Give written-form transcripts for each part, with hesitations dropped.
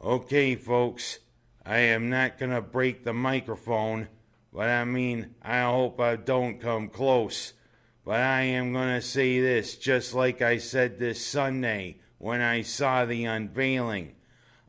Okay, folks, I am not going to break the microphone, but I hope I don't come close. But I am going to say this just like I said this Sunday when I saw the unveiling.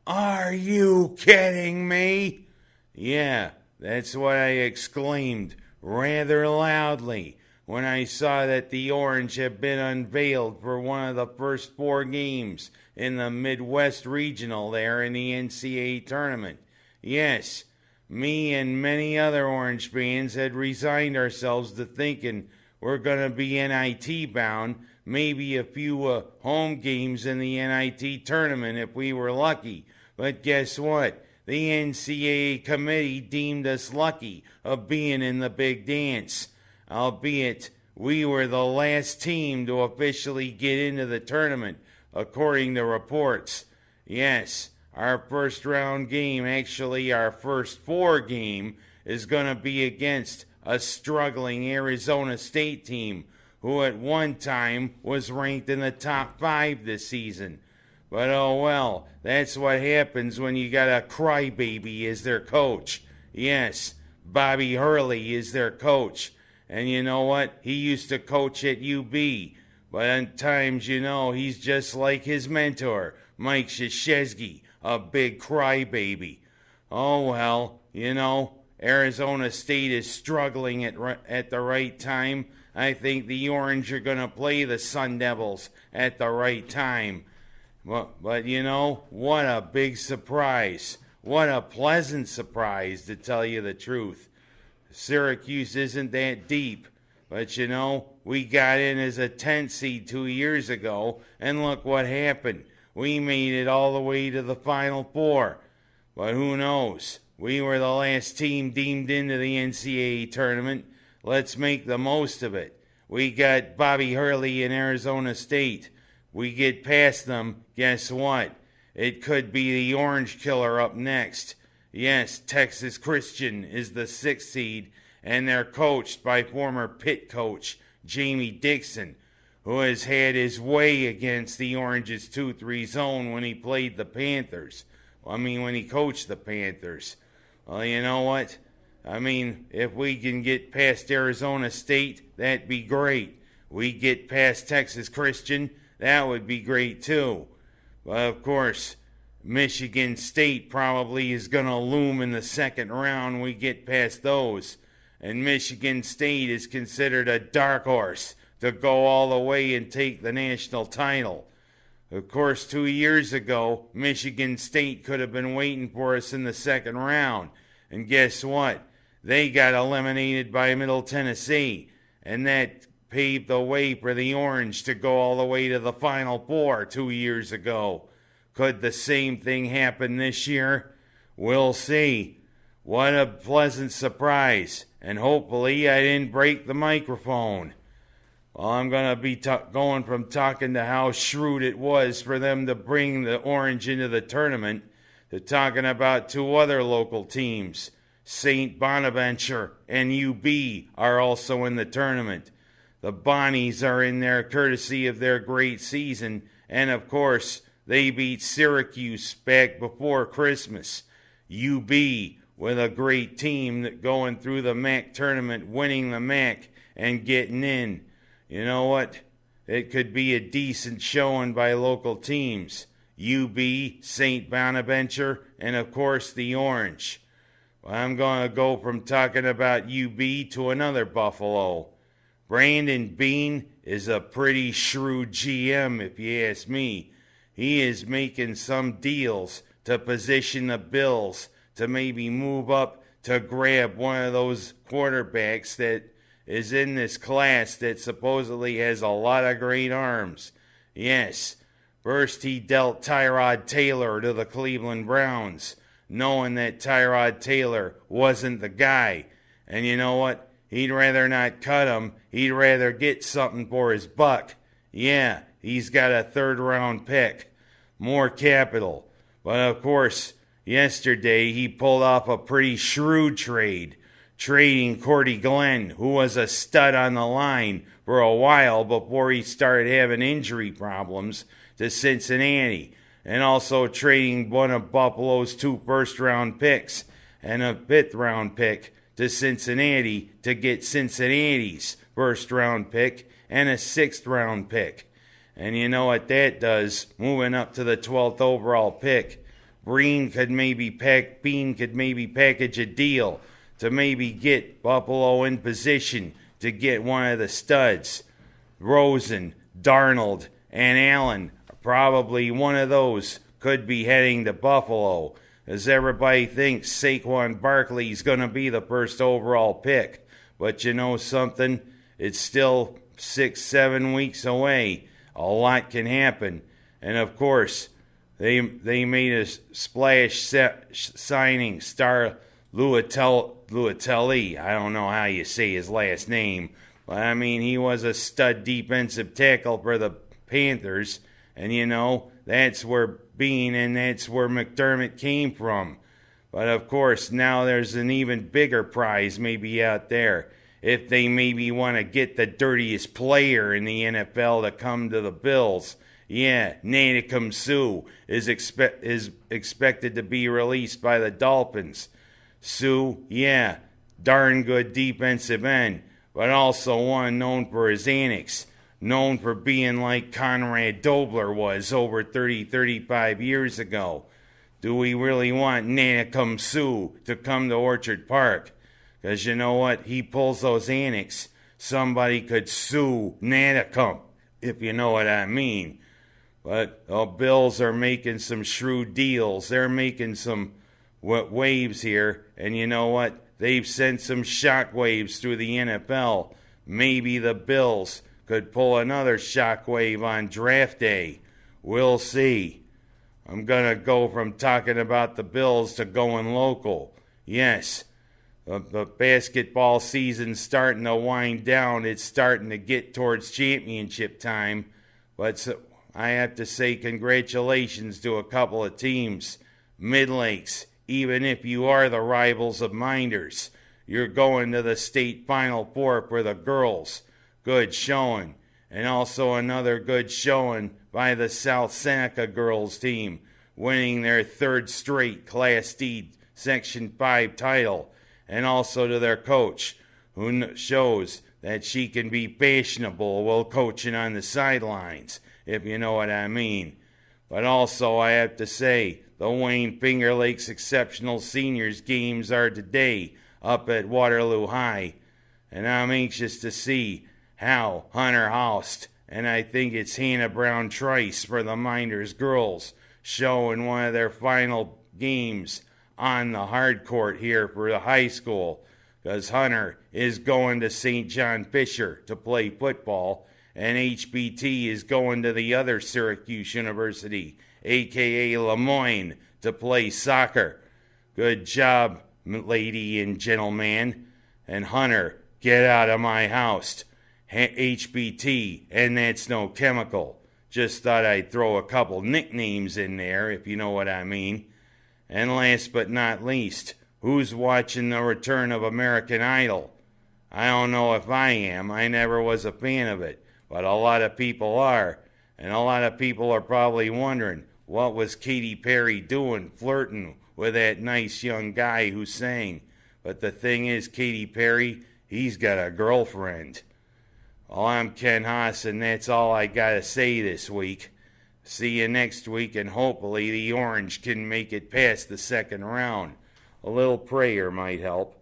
Are you kidding me? Yeah, that's what I exclaimed rather loudly when I saw that the Orange had been unveiled for one of the first 4 games in the Midwest Regional there in the NCAA Tournament. Yes, me and many other Orange fans had resigned ourselves to thinking we're going to be NIT bound, maybe a few home games in the NIT Tournament if we were lucky. But guess what? The NCAA committee deemed us lucky of being in the big dance. Albeit, we were the last team to officially get into the tournament, according to reports. Yes, our first round game, actually our first 4 game, is going to be against a struggling Arizona State team who at one time was ranked in the top 5 this season. But oh well, that's what happens when you got a crybaby as their coach. Yes, Bobby Hurley is their coach. And you know what? He used to coach at UB. But at times, he's just like his mentor, Mike Krzyzewski, a big crybaby. Oh well, Arizona State is struggling at the right time. I think the Orange are going to play the Sun Devils at the right time. But what a big surprise. What a pleasant surprise, to tell you the truth. Syracuse isn't that deep, but we got in as a 10th seed 2 years ago, and look what happened. We made it all the way to the Final 4. But who knows? We were the last team deemed into the NCAA tournament. Let's make the most of it. We got Bobby Hurley in Arizona State. We get past them, guess what? It could be the Orange Killer up next. Yes, Texas Christian is the 6th seed, and they're coached by former Pitt coach Jamie Dixon, who has had his way against the Orange's 2-3 zone when he played the Panthers. When he coached the Panthers. Well, you know what? If we can get past Arizona State, that'd be great. We get past Texas Christian, that would be great too. But of course, Michigan State probably is going to loom in the second round. We get past those. And Michigan State is considered a dark horse to go all the way and take the national title. Of course, 2 years ago, Michigan State could have been waiting for us in the second round. And guess what? They got eliminated by Middle Tennessee. And that paved the way for the Orange to go all the way to the Final 4 2 years ago. Could the same thing happen this year? We'll see. What a pleasant surprise. And hopefully I didn't break the microphone. Well, I'm going to be going from talking to how shrewd it was for them to bring the Orange into the tournament to talking about 2 other local teams. St. Bonaventure and UB are also in the tournament. The Bonnies are in there courtesy of their great season. And of course, they beat Syracuse back before Christmas. UB with a great team going through the MAC tournament, winning the MAC and getting in. You know what? It could be a decent showing by local teams. UB, St. Bonaventure, and of course the Orange. Well, I'm going to go from talking about UB to another Buffalo. Brandon Bean is a pretty shrewd GM, if you ask me. He is making some deals to position the Bills to maybe move up to grab one of those quarterbacks that is in this class that supposedly has a lot of great arms. Yes, first he dealt Tyrod Taylor to the Cleveland Browns, knowing that Tyrod Taylor wasn't the guy. And you know what? He'd rather not cut him. He'd rather get something for his buck. Yeah, he's got a 3rd round pick. More capital. But of course, yesterday he pulled off a pretty shrewd trade, trading Cordy Glenn, who was a stud on the line for a while before he started having injury problems, to Cincinnati, and also trading one of Buffalo's 2 first-round picks and a 5th-round pick to Cincinnati to get Cincinnati's first-round pick and a 6th-round pick. And you know what that does, moving up to the 12th overall pick. Bean could maybe package a deal to maybe get Buffalo in position to get one of the studs. Rosen, Darnold, and Allen, probably one of those could be heading to Buffalo, as everybody thinks Saquon Barkley's going to be the first overall pick. But you know something? It's still 6-7 weeks away. A lot can happen. And of course, they made a splash signing Star Luatelli. I don't know how you say his last name, but I mean, he was a stud defensive tackle for the Panthers. And you know, that's where Bean and that's where McDermott came from. But of course, now there's an even bigger prize maybe out there. If they maybe want to get the dirtiest player in the NFL to come to the Bills. Yeah, Nadeem Suh is expected to be released by the Dolphins. Suh, yeah, darn good defensive end, but also one known for his antics, known for being like Conrad Dobler was over 35 years ago. Do we really want Nadeem Suh to come to Orchard Park? Because you know what? He pulls those antics. Somebody could sue Nadeem, if you know what I mean. But the Bills are making some shrewd deals. They're making some waves here. And you know what? They've sent some shockwaves through the NFL. Maybe the Bills could pull another shockwave on draft day. We'll see. I'm going to go from talking about the Bills to going local. Yes. The basketball season's starting to wind down. It's starting to get towards championship time. But I have to say congratulations to a couple of teams. Mid-Lakes, even if you are the rivals of Minders, you're going to the state Final Four for the girls. Good showing. And also another good showing by the South Seneca girls team, winning their 3rd straight Class D Section 5 title. And also to their coach, who shows that she can be fashionable while coaching on the sidelines, if you know what I mean. But also, I have to say, the Wayne Finger Lakes Exceptional Seniors games are today up at Waterloo High. And I'm anxious to see how Hunter Houst, and I think it's Hannah Brown Trice for the Minders girls, show in one of their final games on the hard court here for the high school, because Hunter is going to St. John Fisher to play football, and HBT is going to the other Syracuse University, a.k.a. Lemoyne, to play soccer. Good job, lady and gentleman. And Hunter, get out of my house. HBT, and that's no chemical. Just thought I'd throw a couple nicknames in there, if you know what I mean. And last but not least, who's watching the return of American Idol? I don't know if I am. I never was a fan of it. But a lot of people are. And a lot of people are probably wondering, what was Katy Perry doing, flirting with that nice young guy who sang? But the thing is, Katy Perry, he's got a girlfriend. Well, I'm Ken Haas, and that's all I got to say this week. See you next week, and hopefully the Orange can make it past the second round. A little prayer might help.